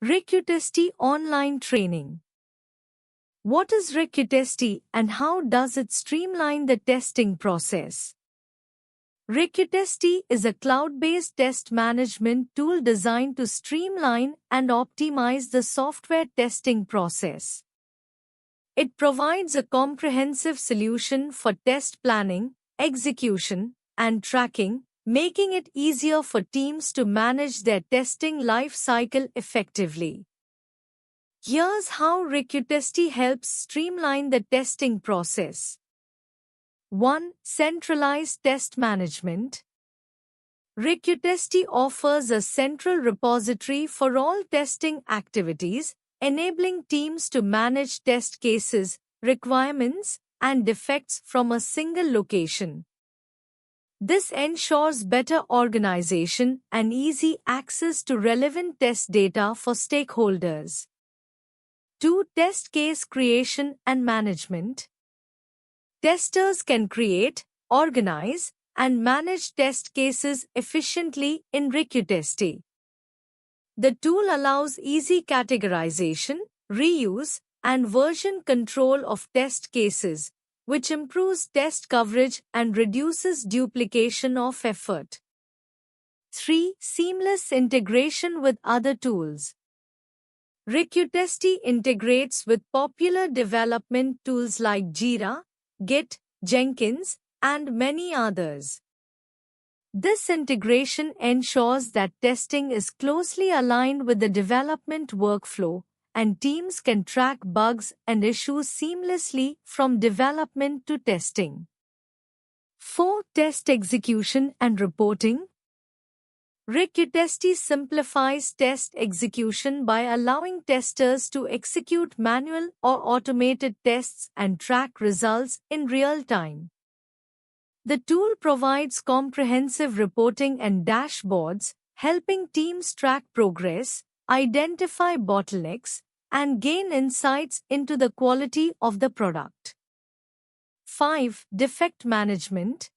Rikutesti Online Training. What is Rikutesti and how does it streamline the testing process? Rikutesti is a cloud-based test management tool designed to streamline and optimize the software testing process. It provides a comprehensive solution for test planning, execution, and tracking, making it easier for teams to manage their testing life cycle effectively. Here's how Rikutesti helps streamline the testing process. 1. Centralized test management. Rikutesti offers a central repository for all testing activities, enabling teams to manage test cases, requirements, and defects from a single location. This ensures better organization and easy access to relevant test data for stakeholders. 2. Test case creation and management. Testers can create, organize, and manage test cases efficiently in Rikutesti. The tool allows easy categorization, reuse, and version control of test cases, which improves test coverage and reduces duplication of effort. 3. Seamless integration with other tools. Rikutesti integrates with popular development tools like Jira, Git, Jenkins, and many others. This integration ensures that testing is closely aligned with the development workflow, and teams can track bugs and issues seamlessly from development to testing. 4. Test execution and reporting. Rikutesti simplifies test execution by allowing testers to execute manual or automated tests and track results in real time. The tool provides comprehensive reporting and dashboards, helping teams track progress, identify bottlenecks, and gain insights into the quality of the product. 5. Defect management.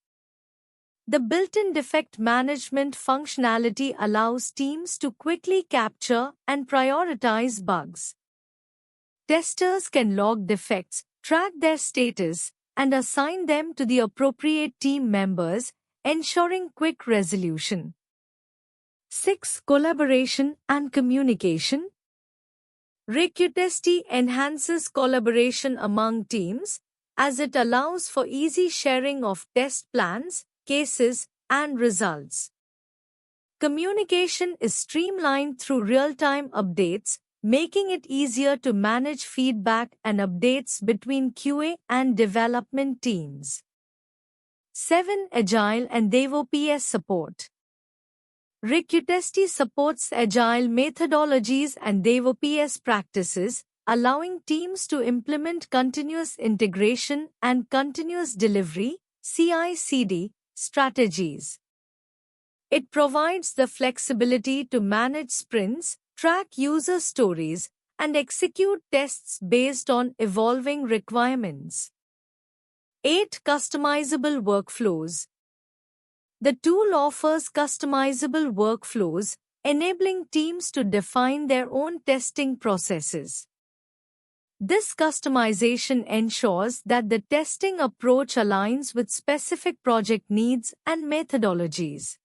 The built-in defect management functionality allows teams to quickly capture and prioritize bugs. Testers can log defects, track their status, and assign them to the appropriate team members, ensuring quick resolution. 6. Collaboration and communication. Rikutesti enhances collaboration among teams, as it allows for easy sharing of test plans, cases, and results. Communication is streamlined through real-time updates, making it easier to manage feedback and updates between QA and development teams. 7. Agile and DevOps support. Rikutesti supports agile methodologies and DevOps practices, allowing teams to implement continuous integration and continuous delivery (CI/CD) strategies. It provides the flexibility to manage sprints, track user stories, and execute tests based on evolving requirements. 8. Customizable workflows. The tool offers customizable workflows, enabling teams to define their own testing processes. This customization ensures that the testing approach aligns with specific project needs and methodologies.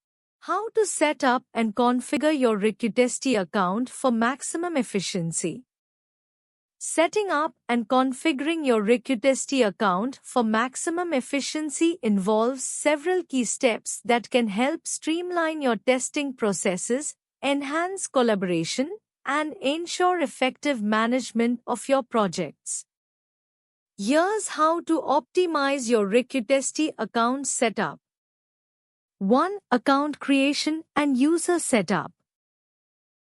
How to set up and configure your Rikutesti account for maximum efficiency. Setting up and configuring your Rikutesti account for maximum efficiency involves several key steps that can help streamline your testing processes, enhance collaboration, and ensure effective management of your projects. Here's how to optimize your Rikutesti account setup. 1. Account creation and user setup.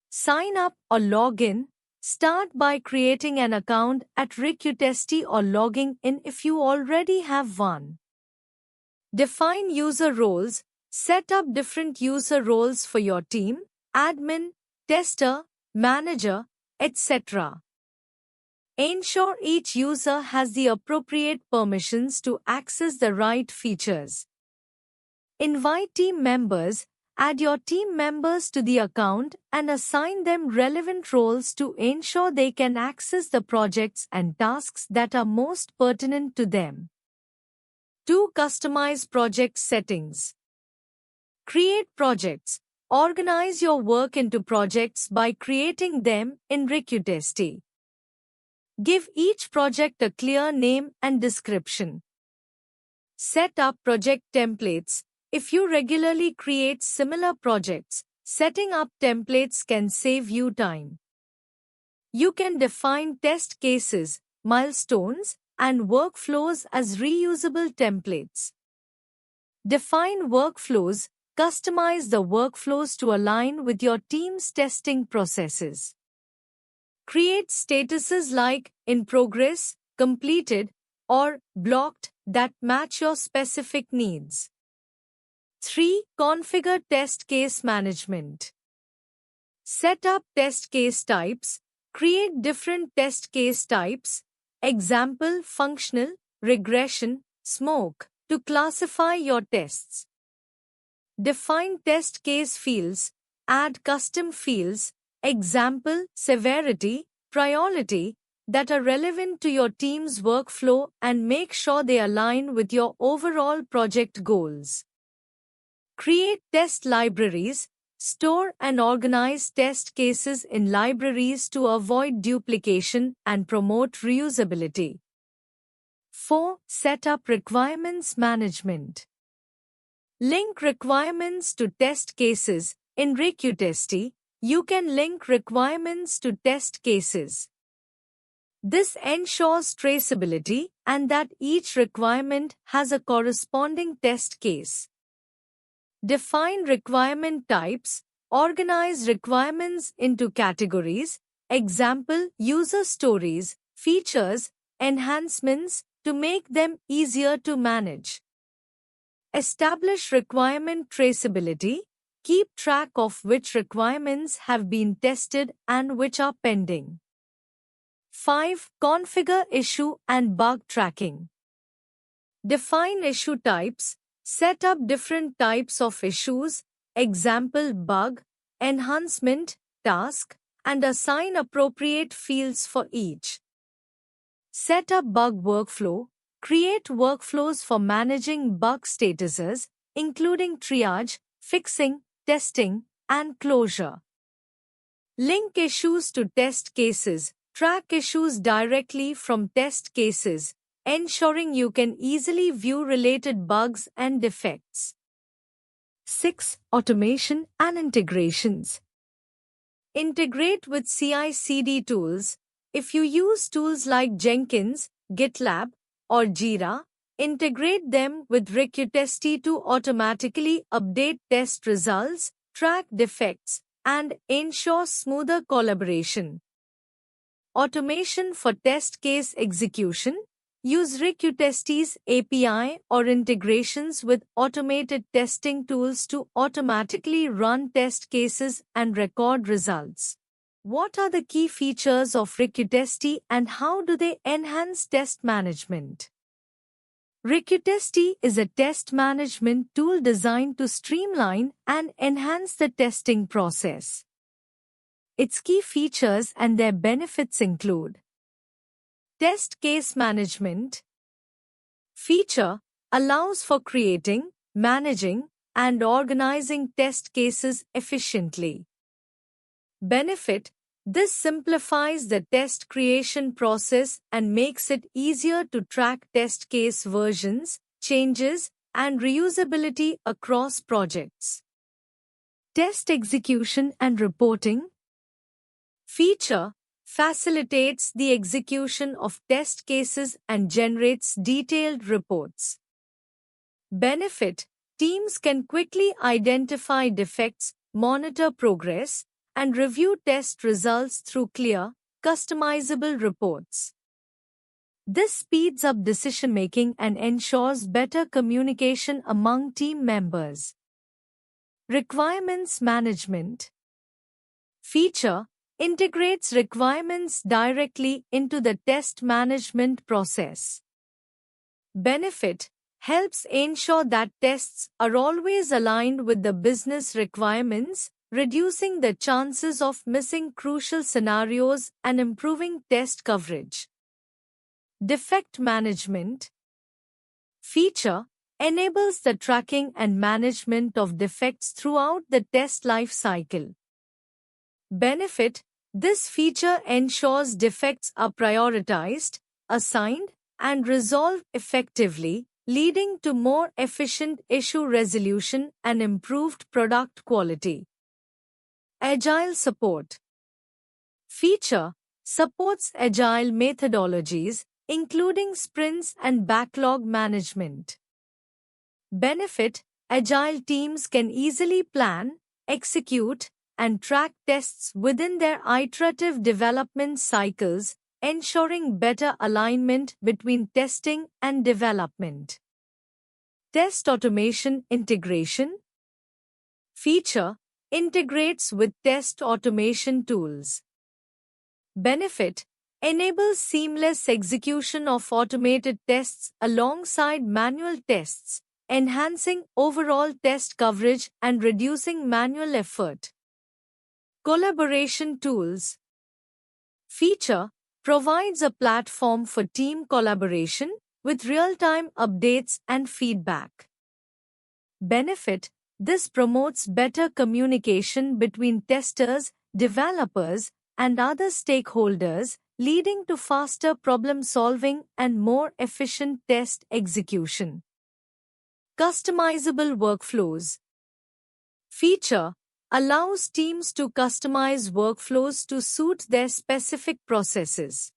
Sign up or log in. Start by creating an account at Rikutesti or logging in if you already have one. Define user roles. Set up different user roles for your team, admin, tester, manager, etc. Ensure each user has the appropriate permissions to access the right features. Invite team members. Add your team members to the account and assign them relevant roles to ensure they can access the projects and tasks that are most pertinent to them. 2. Customize project settings. Create projects. Organize your work into projects by creating them in Rikutesti. Give each project a clear name and description. Set up project templates. If you regularly create similar projects, setting up templates can save you time. You can define test cases, milestones, and workflows as reusable templates. Define workflows. Customize the workflows to align with your team's testing processes. Create statuses like in progress, completed, or blocked that match your specific needs. 3. Configure test case management. Set up test case types. Create different test case types, example functional, regression, smoke, to classify your tests. Define test case fields. Add custom fields, example severity, priority, that are relevant to your team's workflow and make sure they align with your overall project goals. Create test libraries. Store and organize test cases in libraries to avoid duplication and promote reusability. 4. Set up requirements management. Link requirements to test cases. In Rikutesti, you can link requirements to test cases. This ensures traceability and that each requirement has a corresponding test case. Define requirement types. Organize requirements into categories, example user stories, features, enhancements, to make them easier to manage. Establish requirement traceability. Keep track of which requirements have been tested and which are pending. 5. Configure issue and bug tracking. Define issue types. Set up different types of issues, example bug, enhancement, task, and assign appropriate fields for each. Set up bug workflow. Create workflows for managing bug statuses, including triage, fixing, testing, and closure. Link issues to test cases. Track issues directly from test cases, ensuring you can easily view related bugs and defects. 6. Automation and integrations. Integrate with CI/CD tools. If you use tools like Jenkins, GitLab, or Jira, integrate them with Rikutesti to automatically update test results, track defects, and ensure smoother collaboration. Automation for test case execution. Use Rikutesti's API or integrations with automated testing tools to automatically run test cases and record results. What are the key features of Rikutesti and how do they enhance test management? Rikutesti is a test management tool designed to streamline and enhance the testing process. Its key features and their benefits include: Test case management feature allows for creating, managing, and organizing test cases efficiently. Benefit: this simplifies the test creation process and makes it easier to track test case versions, changes, and reusability across projects. Test execution and reporting feature facilitates the execution of test cases and generates detailed reports. Benefit: teams can quickly identify defects, monitor progress, and review test results through clear, customizable reports. This speeds up decision-making and ensures better communication among team members. Requirements management feature integrates requirements directly into the test management process. Benefit: helps ensure that tests are always aligned with the business requirements, reducing the chances of missing crucial scenarios and improving test coverage. Defect management feature enables the tracking and management of defects throughout the test life cycle. Benefit: this feature ensures defects are prioritized, assigned, and resolved effectively, leading to more efficient issue resolution and improved product quality. Agile support feature supports agile methodologies, including sprints and backlog management. Benefit: agile teams can easily plan, execute, and track tests within their iterative development cycles, ensuring better alignment between testing and development. Test automation integration feature integrates with test automation tools. Benefit: enables seamless execution of automated tests alongside manual tests, enhancing overall test coverage and reducing manual effort. Collaboration tools feature provides a platform for team collaboration with real-time updates and feedback. Benefit: this promotes better communication between testers, developers, and other stakeholders, leading to faster problem-solving and more efficient test execution. Customizable workflows feature allows teams to customize workflows to suit their specific processes.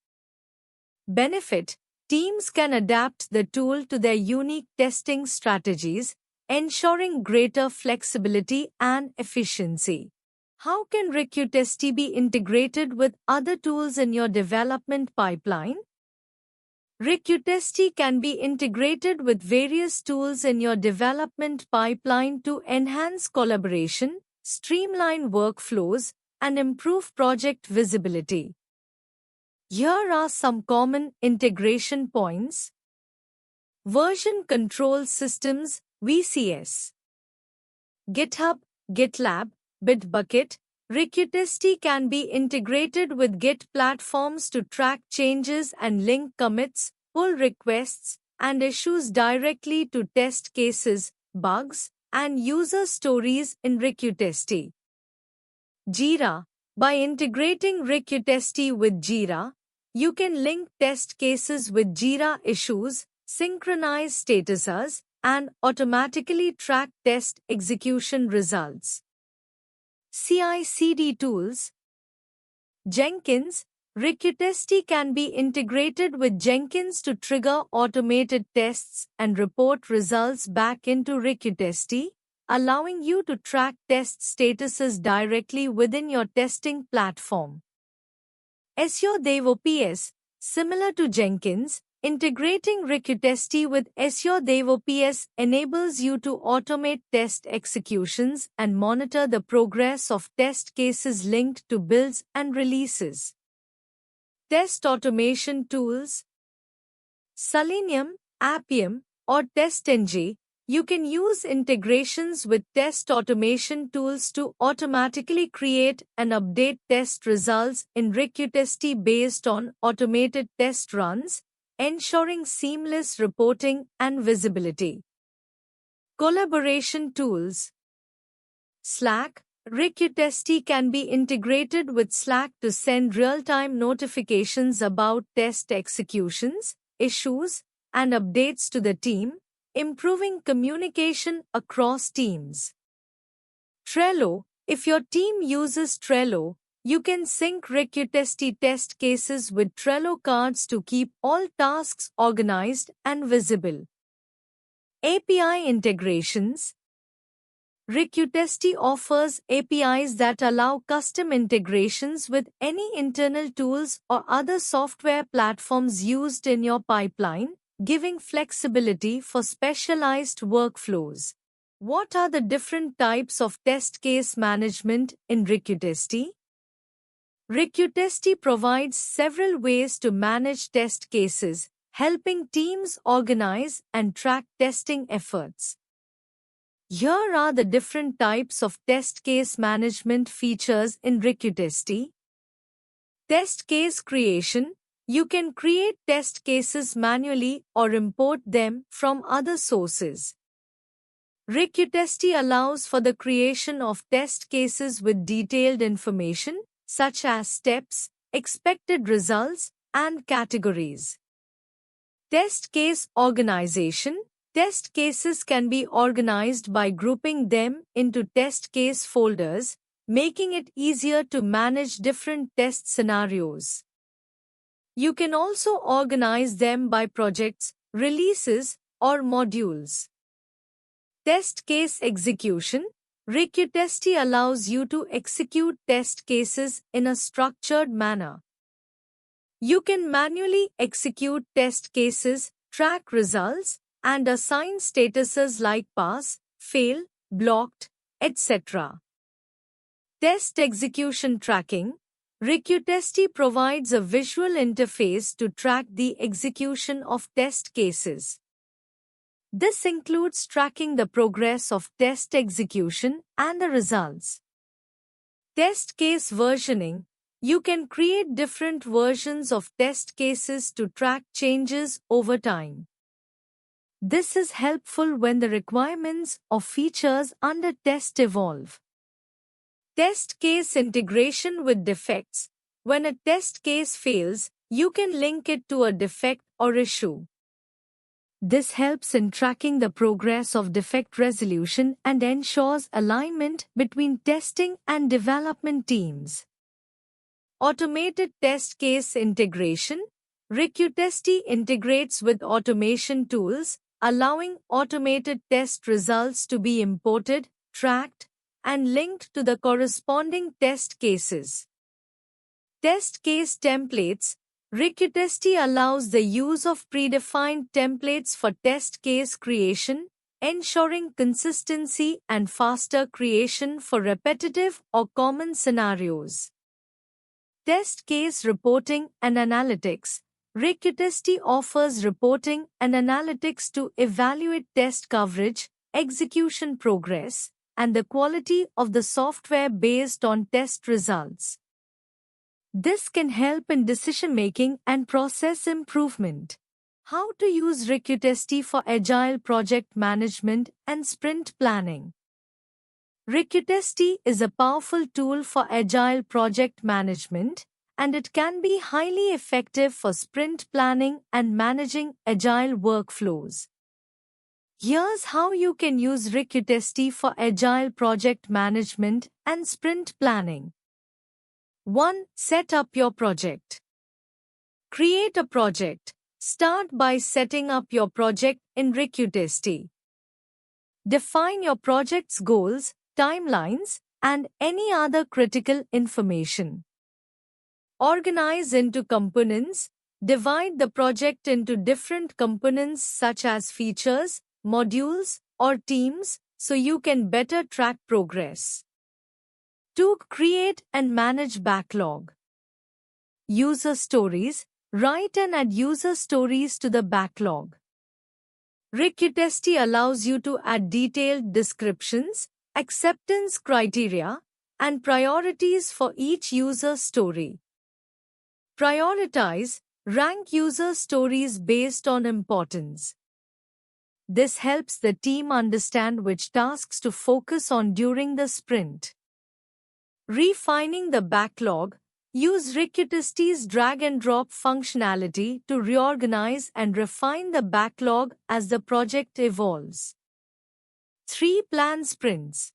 Benefit: teams can adapt the tool to their unique testing strategies, ensuring greater flexibility and efficiency. How can RiQTesty be integrated with other tools in your development pipeline? RiQTesty can be integrated with various tools in your development pipeline to enhance collaboration, streamline workflows, and improve project visibility. Here are some common integration points. Version Control Systems (VCS). GitHub, GitLab, Bitbucket. RiQTesty can be integrated with Git platforms to track changes and link commits, pull requests, and issues directly to test cases, bugs, and user stories in RiQTesty. Jira. By integrating RiQTesty with Jira, you can link test cases with Jira issues, synchronize statuses, and automatically track test execution results. CI/CD tools. Jenkins. RiQTesty can be integrated with Jenkins to trigger automated tests and report results back into RiQTesty, allowing you to track test statuses directly within your testing platform. Azure DevOps. Similar to Jenkins, integrating RiQTesty with Azure DevOps enables you to automate test executions and monitor the progress of test cases linked to builds and releases. Test automation tools. Selenium, Appium, or TestNG. You can use integrations with test automation tools to automatically create and update test results in RiQTesty based on automated test runs, ensuring seamless reporting and visibility. Collaboration tools. Slack. RiQTesty can be integrated with Slack to send real-time notifications about test executions, issues, and updates to the team, improving communication across teams. Trello. If your team uses Trello, you can sync RiQTesty test cases with Trello cards to keep all tasks organized and visible. API integrations. RiQTesty offers APIs that allow custom integrations with any internal tools or other software platforms used in your pipeline, giving flexibility for specialized workflows. What are the different types of test case management in RiQTesty? RiQTesty provides several ways to manage test cases, helping teams organize and track testing efforts. Here are the different types of test case management features in Ricutesti. Test case creation. You can create test cases manually or import them from other sources. Ricutesti allows for the creation of test cases with detailed information, such as steps, expected results, and categories. Test case organization. Test cases can be organized by grouping them into test case folders, making it easier to manage different test scenarios. You can also organize them by projects, releases, or modules. Test case execution. Ricutesti allows you to execute test cases in a structured manner. You can manually execute test cases, track results, and assign statuses like pass, fail, blocked, etc. Test execution tracking. Ricutesti provides a visual interface to track the execution of test cases. This includes tracking the progress of test execution and the results. Test case versioning. You can create different versions of test cases to track changes over time. This is helpful when the requirements or features under test evolve. Test case integration with defects. When a test case fails, you can link it to a defect or issue. This helps in tracking the progress of defect resolution and ensures alignment between testing and development teams. Automated test case integration. Ricutesti integrates with automation tools, allowing automated test results to be imported, tracked, and linked to the corresponding test cases. Test case templates. Ricutesti allows the use of predefined templates for test case creation, ensuring consistency and faster creation for repetitive or common scenarios. Test case reporting and analytics. Ricutesti offers reporting and analytics to evaluate test coverage, execution progress, and the quality of the software based on test results. This can help in decision-making and process improvement. How to use Ricutesti for agile project management and sprint planning. Ricutesti is a powerful tool for agile project management, and it can be highly effective for sprint planning and managing agile workflows. Here's how you can use Ricutesti for agile project management and sprint planning. 1. Set up your project. Create a project. Start by setting up your project in Ricutesti. Define your project's goals, timelines, and any other critical information. Organize into components. Divide the project into different components such as features, modules, or teams so you can better track progress. 2. Create and manage backlog. User stories. Write and add user stories to the backlog. Ricutesti allows you to add detailed descriptions, acceptance criteria, and priorities for each user story. Prioritize. Rank user stories based on importance. This helps the team understand which tasks to focus on during the sprint. Refining the backlog. Use Ricutesti's drag-and-drop functionality to reorganize and refine the backlog as the project evolves. 3. Plan sprints.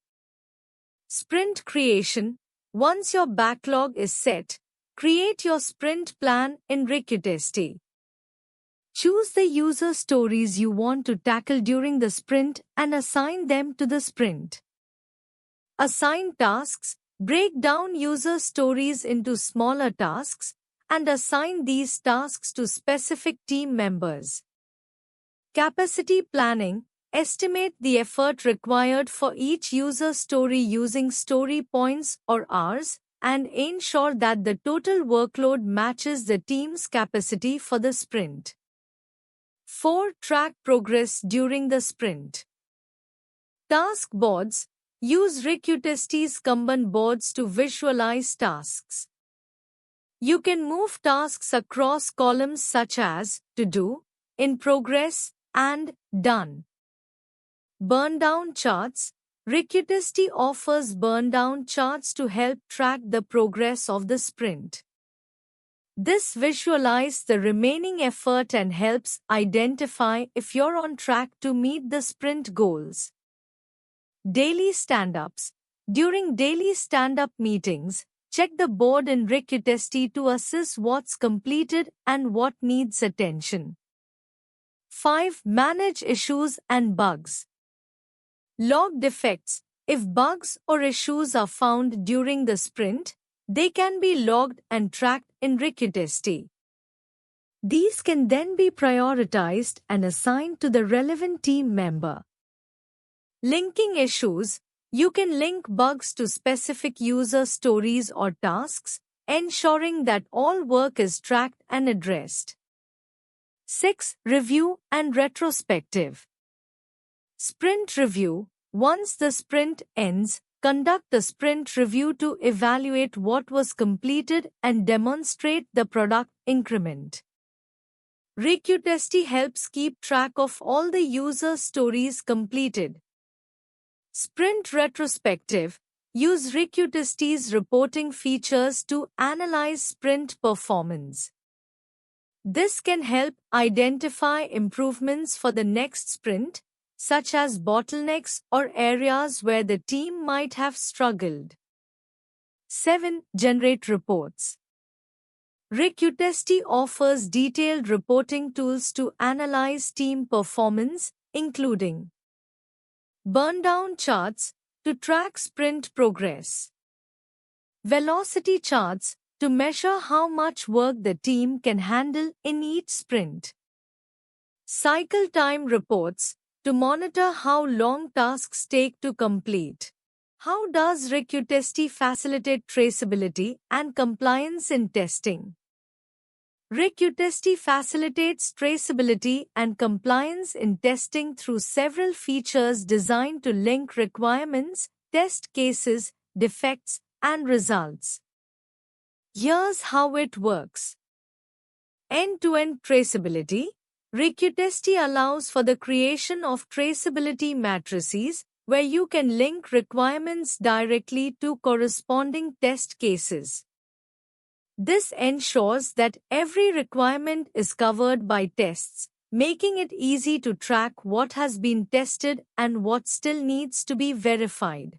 Sprint creation. Once your backlog is set, create your sprint plan in Ricutesti. Choose the user stories you want to tackle during the sprint and assign them to the sprint. Assign tasks. Break down user stories into smaller tasks and assign these tasks to specific team members. Capacity planning. Estimate the effort required for each user story using story points or hours and ensure that the total workload matches the team's capacity for the sprint. 4. Track progress during the sprint. Task boards. Use Ricutesti's Kanban boards to visualize tasks. You can move tasks across columns such as To Do, In Progress, and Done. Burn down charts. Ricutesti offers burn down charts to help track the progress of the sprint. This visualizes the remaining effort and helps identify if you're on track to meet the sprint goals. Daily stand-ups. During daily stand-up meetings, check the board in Ricutesti to assess what's completed and what needs attention. 5. Manage issues and bugs. Log defects. If bugs or issues are found during the sprint, they can be logged and tracked in Ricutesti. These can then be prioritized and assigned to the relevant team member. Linking issues. You can link bugs to specific user stories or tasks, ensuring that all work is tracked and addressed. 6. Review and retrospective. Sprint review. Once the sprint ends, conduct a sprint review to evaluate what was completed and demonstrate the product increment. Ricutesti helps keep track of all the user stories completed. Sprint retrospective. Use Ricutesti's reporting features to analyze sprint performance. This can help identify improvements for the next sprint, such as bottlenecks or areas where the team might have struggled. 7. Generate reports. Ricutesti offers detailed reporting tools to analyze team performance, including burn down charts to track sprint progress, velocity charts to measure how much work the team can handle in each sprint, cycle time reports to monitor how long tasks take to complete. How does Ricutesti facilitate traceability and compliance in testing? Ricutesti facilitates traceability and compliance in testing through several features designed to link requirements, test cases, defects, and results. Here's how it works. End-to-end traceability. Ricutesti allows for the creation of traceability matrices, where you can link requirements directly to corresponding test cases. This ensures that every requirement is covered by tests, making it easy to track what has been tested and what still needs to be verified.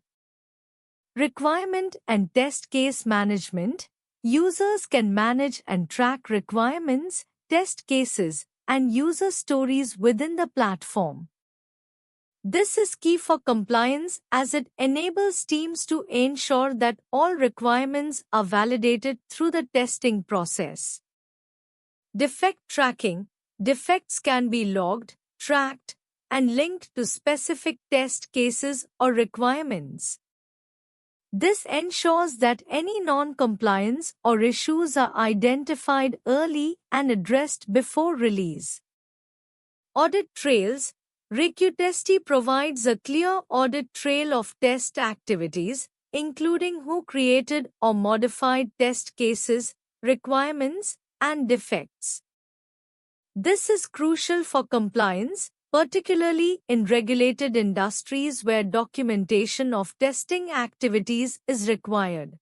Requirement and test case management. Users can manage and track requirements, test cases, and user stories within the platform. This is key for compliance as it enables teams to ensure that all requirements are validated through the testing process. Defect tracking. Defects can be logged, tracked, and linked to specific test cases or requirements. This ensures that any non-compliance or issues are identified early and addressed before release. Audit trails. Ricutesti provides a clear audit trail of test activities, including who created or modified test cases, requirements, and defects. This is crucial for compliance, particularly in regulated industries where documentation of testing activities is required.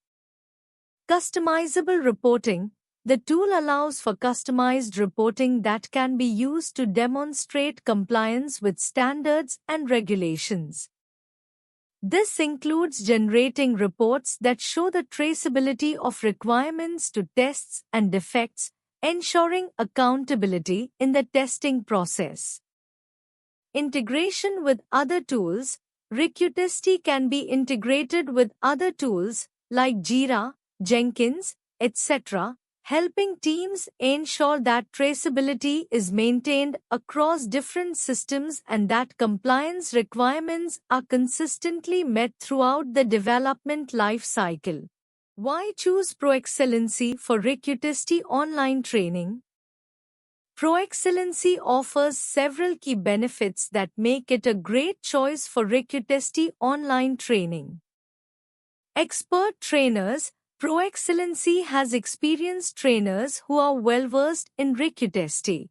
Customizable reporting. The tool allows for customized reporting that can be used to demonstrate compliance with standards and regulations. This includes generating reports that show the traceability of requirements to tests and defects, ensuring accountability in the testing process. Integration with other tools. Ricutesti can be integrated with other tools like Jira, Jenkins, etc., helping teams ensure that traceability is maintained across different systems and that compliance requirements are consistently met throughout the development life cycle. Why choose ProExcellency for Ricutesti online training? ProExcellency offers several key benefits that make it a great choice for Recutesti online training. Expert trainers. ProExcellency has experienced trainers who are well-versed in Recutesti.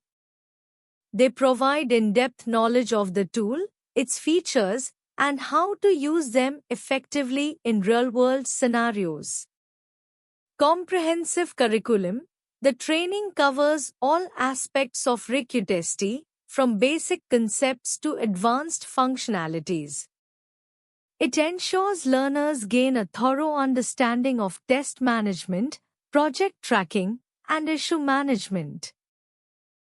They provide in-depth knowledge of the tool, its features, and how to use them effectively in real-world scenarios. Comprehensive curriculum. The training covers all aspects of Recutesti, from basic concepts to advanced functionalities. It ensures learners gain a thorough understanding of test management, project tracking, and issue management.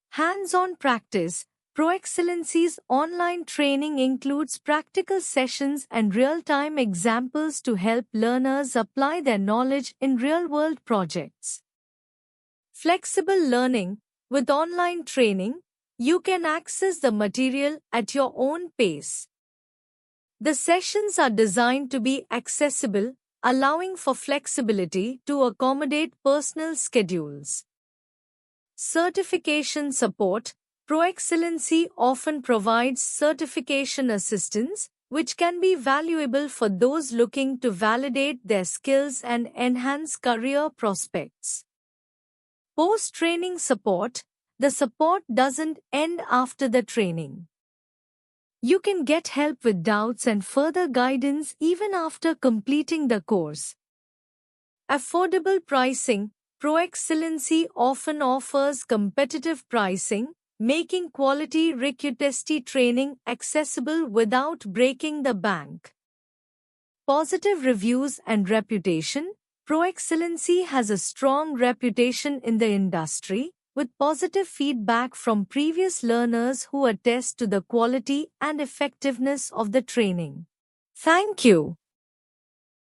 Hands-on practice. ProExcellency's online training includes practical sessions and real-time examples to help learners apply their knowledge in real-world projects. Flexible learning. With online training, you can access the material at your own pace. The sessions are designed to be accessible, allowing for flexibility to accommodate personal schedules. Certification support. ProExcellency often provides certification assistance, which can be valuable for those looking to validate their skills and enhance career prospects. Post-training support. The support doesn't end after the training. You can get help with doubts and further guidance even after completing the course. Affordable pricing. ProExcellency often offers competitive pricing, making quality Recutesti training accessible without breaking the bank. Positive reviews and reputation. ProExcellency has a strong reputation in the industry, with positive feedback from previous learners who attest to the quality and effectiveness of the training. Thank you.